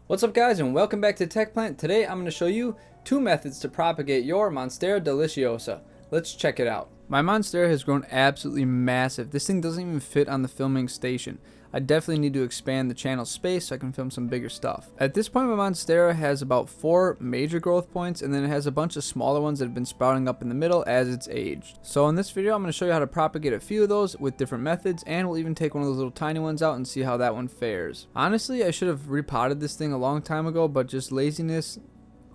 What's up guys, and welcome back to Tech Plant. Today I'm going to show you two methods to propagate your Monstera Deliciosa. Let's check it out. My Monstera has grown absolutely massive. This thing doesn't even fit on the filming station. I definitely need to expand the channel space so I can film some bigger stuff. At this point, my Monstera has about 4 major growth points, and then it has a bunch of smaller ones that have been sprouting up in the middle as it's aged. So in this video I'm going to show you how to propagate a few of those with different methods, and we'll even take one of those little tiny ones out and see how that one fares. Honestly, I should have repotted this thing a long time ago, but just laziness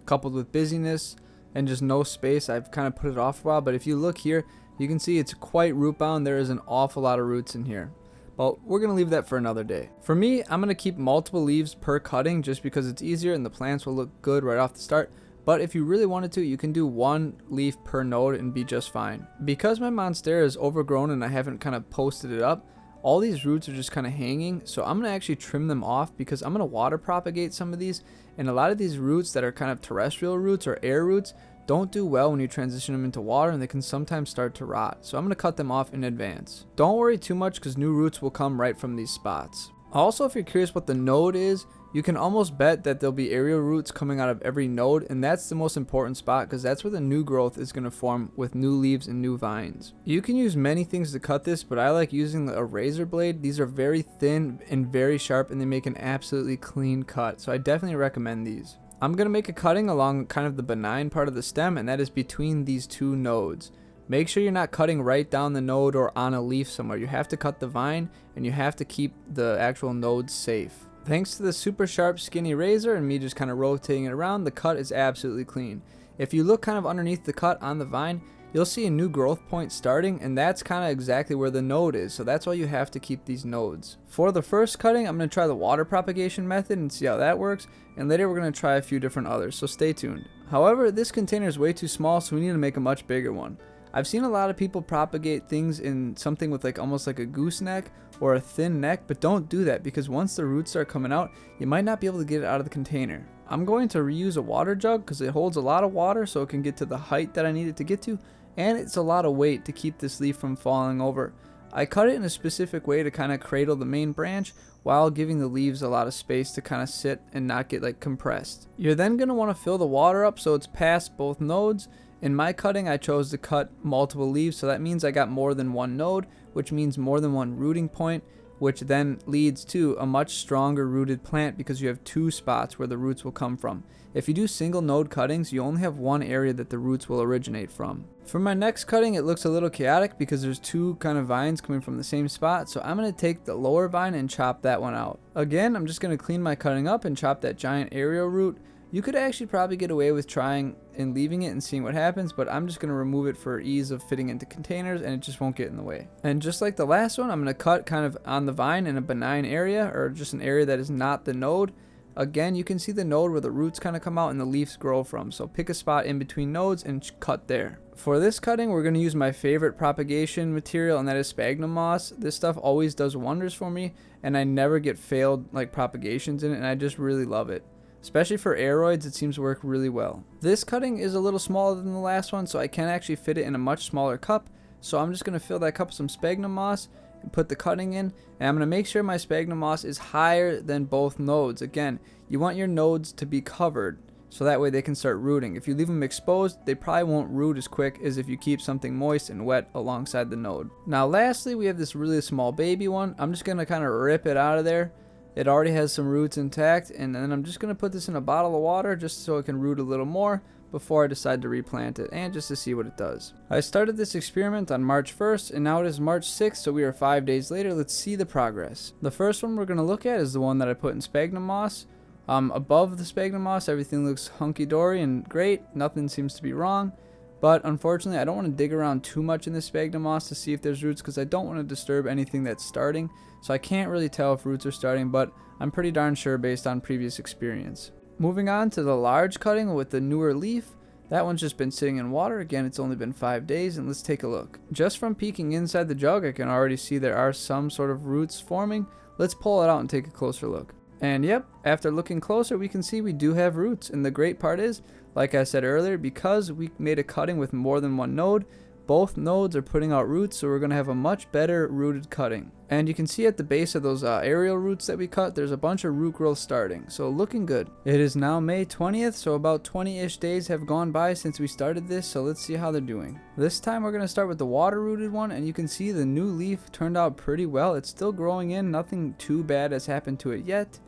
coupled with busyness and just no space, I've kind of put it off a while. But if you look here, you can see it's quite root bound. There is an awful lot of roots in here. But we're going to leave that for another day. For me, I'm going to keep multiple leaves per cutting just because it's easier and the plants will look good right off the start. But if you really wanted to, you can do 1 leaf per node and be just fine. Because my Monstera is overgrown and I haven't kind of posted it up, all these roots are just kind of hanging. So I'm going to actually trim them off because I'm going to water propagate some of these. And a lot of these roots that are kind of terrestrial roots or air roots don't do well when you transition them into water, and they can sometimes start to rot. So I'm going to cut them off in advance. Don't worry too much because new roots will come right from these spots. Also, if you're curious what the node is, you can almost bet that there'll be aerial roots coming out of every node, and that's the most important spot because that's where the new growth is going to form with new leaves and new vines. You can use many things to cut this, but I like using a razor blade. These are very thin and very sharp, and they make an absolutely clean cut, so I definitely recommend these. I'm going to make a cutting along kind of the benign part of the stem, and that is between these two nodes. Make sure you're not cutting right down the node or on a leaf somewhere. You have to cut the vine, and you have to keep the actual nodes safe. Thanks to the super sharp skinny razor and me just kind of rotating it around, the cut is absolutely clean. If you look kind of underneath the cut on the vine, you'll see a new growth point starting, and that's kind of exactly where the node is, so that's why you have to keep these nodes. For the first cutting, I'm going to try the water propagation method and see how that works, and later we're going to try a few different others, so stay tuned. However, this container is way too small, so we need to make a much bigger one. I've seen a lot of people propagate things in something with almost like a gooseneck or a thin neck, but don't do that because once the roots start coming out, you might not be able to get it out of the container. I'm going to reuse a water jug because it holds a lot of water so it can get to the height that I need it to get to, and it's a lot of weight to keep this leaf from falling over. I cut it in a specific way to kind of cradle the main branch while giving the leaves a lot of space to kind of sit and not get compressed. You're then going to want to fill the water up so it's past both nodes. In my cutting, I chose to cut multiple leaves, so that means I got more than one node, which means more than one rooting point, which then leads to a much stronger rooted plant because you have 2 spots where the roots will come from. If you do single node cuttings, you only have one area that the roots will originate from. For my next cutting, it looks a little chaotic because there's 2 kind of vines coming from the same spot, so I'm going to take the lower vine and chop that one out. Again, I'm just going to clean my cutting up and chop that giant aerial root. You could actually probably get away with trying and leaving it and seeing what happens, but I'm just going to remove it for ease of fitting into containers, and it just won't get in the way. And just like the last one, I'm going to cut kind of on the vine in a benign area, or just an area that is not the node. Again, you can see the node where the roots kind of come out and the leaves grow from, so pick a spot in between nodes and cut there. For this cutting, we're going to use my favorite propagation material, and that is sphagnum moss. This stuff always does wonders for me, and I never get failed propagations in it, and I just really love it. Especially for aeroids, it seems to work really well. This cutting is a little smaller than the last one, so I can actually fit it in a much smaller cup. So I'm just going to fill that cup with some sphagnum moss and put the cutting in. And I'm going to make sure my sphagnum moss is higher than both nodes. Again, you want your nodes to be covered, so that way they can start rooting. If you leave them exposed, they probably won't root as quick as if you keep something moist and wet alongside the node. Now lastly, we have this really small baby one. I'm just going to kind of rip it out of there. It already has some roots intact, and then I'm just going to put this in a bottle of water just so it can root a little more before I decide to replant it, and just to see what it does. I started this experiment on March 1st, and now it is March 6th, so we are 5 days later. Let's see the progress. The first one we're going to look at is the one that I put in sphagnum moss. Above the sphagnum moss, everything looks hunky-dory and great. Nothing seems to be wrong. But unfortunately, I don't want to dig around too much in this sphagnum moss to see if there's roots because I don't want to disturb anything that's starting. So I can't really tell if roots are starting, but I'm pretty darn sure based on previous experience. Moving on to the large cutting with the newer leaf. That one's just been sitting in water. Again, it's only been 5 days, and let's take a look. Just from peeking inside the jug, I can already see there are some sort of roots forming. Let's pull it out and take a closer look. And yep, after looking closer, we can see we do have roots. And the great part is, like I said earlier, because we made a cutting with more than one node, both nodes are putting out roots, so we're going to have a much better rooted cutting. And you can see at the base of those aerial roots that we cut, there's a bunch of root growth starting, so looking good. It is now May 20th, so about 20-ish days have gone by since we started this, so let's see how they're doing. This time we're going to start with the water rooted one, and you can see the new leaf turned out pretty well. It's still growing in, nothing too bad has happened to it yet,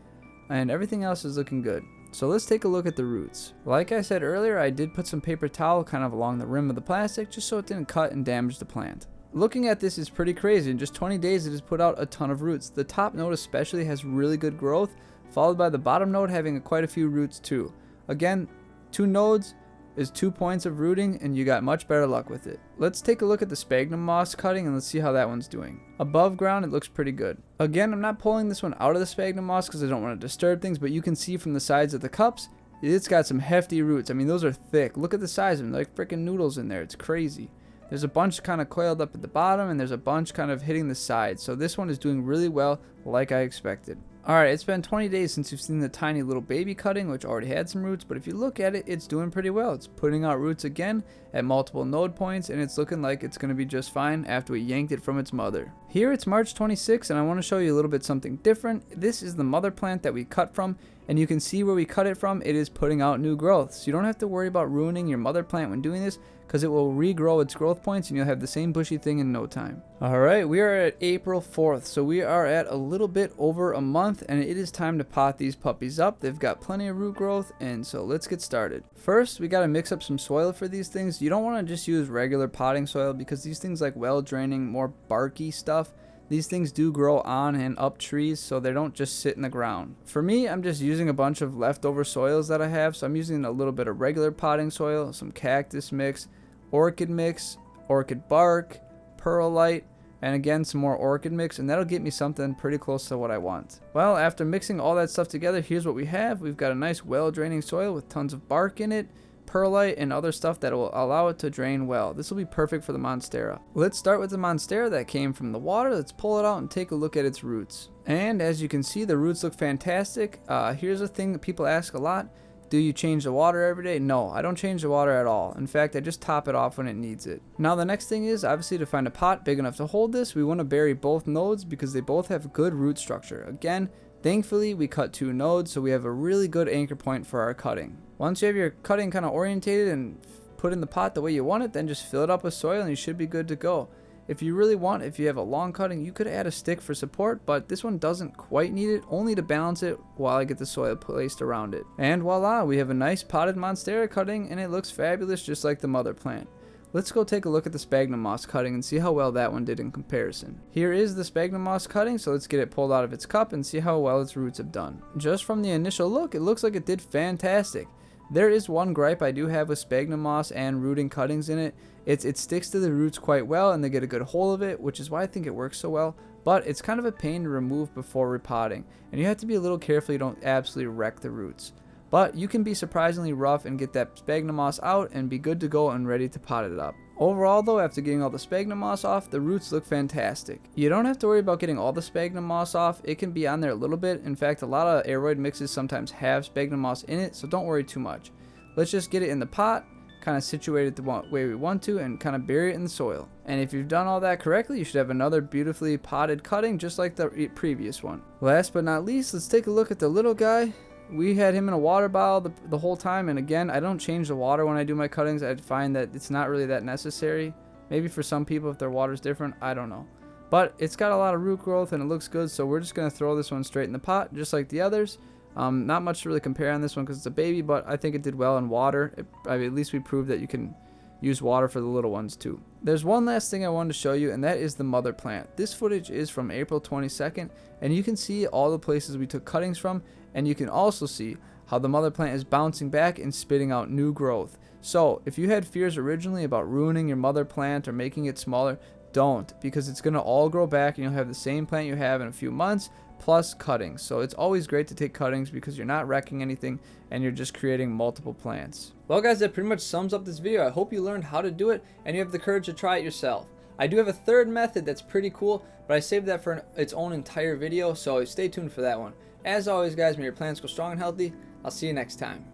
and everything else is looking good. So let's take a look at the roots. Like I said earlier, I did put some paper towel kind of along the rim of the plastic just so it didn't cut and damage the plant. Looking at this is pretty crazy. In just 20 days it has put out a ton of roots. The top node especially has really good growth, followed by the bottom node having quite a few roots too. Again, 2 nodes is 2 points of rooting and you got much better luck with it. Let's take a look at the sphagnum moss cutting and let's see how that one's doing. Above ground it looks pretty good. Again, I'm not pulling this one out of the sphagnum moss because I don't want to disturb things, but you can see from the sides of the cups it's got some hefty roots. I mean, those are thick. Look at the size of them, like freaking noodles in there. It's crazy. There's a bunch kind of coiled up at the bottom and there's a bunch kind of hitting the sides. So this one is doing really well, like I expected. Alright, it's been 20 days since you've seen the tiny little baby cutting, which already had some roots, but if you look at it, it's doing pretty well. It's putting out roots again at multiple node points, and it's looking like it's going to be just fine after we yanked it from its mother. Here it's March 26th, and I want to show you a little bit something different. This is the mother plant that we cut from, and you can see where we cut it from, it is putting out new growth. So you don't have to worry about ruining your mother plant when doing this, because it will regrow its growth points and you'll have the same bushy thing in no time. Alright, we are at April 4th, so we are at a little bit over a month, and it is time to pot these puppies up. They've got plenty of root growth, and so let's get started. First, we got to mix up some soil for these things. You don't want to just use regular potting soil because these things like well draining, more barky stuff. These things do grow on and up trees, so they don't just sit in the ground. For me, I'm just using a bunch of leftover soils that I have, so I'm using a little bit of regular potting soil, some cactus mix, orchid mix, orchid bark, perlite, and again some more orchid mix, and that'll get me something pretty close to what I want. Well, after mixing all that stuff together, here's what we have. We've got a nice well draining soil with tons of bark in it, perlite, and other stuff that will allow it to drain well. This will be perfect for the Monstera. Let's start with the Monstera that came from the water. Let's pull it out and take a look at its roots. And as you can see, the roots look fantastic. Here's a thing that people ask a lot. Do you change the water every day? No, I don't change the water at all. In fact, I just top it off when it needs it. Now the next thing is obviously to find a pot big enough to hold this. We want to bury both nodes because they both have good root structure. Again, thankfully we cut 2 nodes, so we have a really good anchor point for our cutting. Once you have your cutting kind of orientated and put in the pot the way you want it, then just fill it up with soil and you should be good to go. If you really want, if you have a long cutting, you could add a stick for support, but this one doesn't quite need it, only to balance it while I get the soil placed around it. And voila, we have a nice potted Monstera cutting, and it looks fabulous just like the mother plant. Let's go take a look at the sphagnum moss cutting and see how well that one did in comparison. Here is the sphagnum moss cutting, so let's get it pulled out of its cup and see how well its roots have done. Just from the initial look, it looks like it did fantastic. There is one gripe I do have with sphagnum moss and rooting cuttings in it. It sticks to the roots quite well and they get a good hold of it, which is why I think it works so well. But it's kind of a pain to remove before repotting, and you have to be a little careful you don't absolutely wreck the roots. But you can be surprisingly rough and get that sphagnum moss out and be good to go and ready to pot it up. Overall though, after getting all the sphagnum moss off, the roots look fantastic. You don't have to worry about getting all the sphagnum moss off. It can be on there a little bit. In fact, a lot of aeroid mixes sometimes have sphagnum moss in it, so don't worry too much. Let's just get it in the pot, kind of situate it the way we want to, and kind of bury it in the soil. And if you've done all that correctly, you should have another beautifully potted cutting just like the previous one. Last but not least, let's take a look at the little guy. We had him in a water bottle the whole time, and again, I don't change the water when I do my cuttings. I find that it's not really that necessary. Maybe for some people if their water's different, I don't know. But it's got a lot of root growth and it looks good, so we're just going to throw this one straight in the pot just like the others. Not much to really compare on this one because it's a baby, but I think it did well in water. At least we proved that you can use water for the little ones too. There's one last thing I wanted to show you, and that is the mother plant. This footage is from April 22nd, and you can see all the places we took cuttings from, and you can also see how the mother plant is bouncing back and spitting out new growth. So if you had fears originally about ruining your mother plant or making it smaller, don't, because it's going to all grow back and you'll have the same plant you have in a few months plus cuttings. So it's always great to take cuttings because you're not wrecking anything and you're just creating multiple plants. Well guys, that pretty much sums up this video. I hope you learned how to do it and you have the courage to try it yourself. I do have a third method that's pretty cool, but I saved that for its own entire video, so stay tuned for that one. As always guys, may your plants go strong and healthy. I'll see you next time.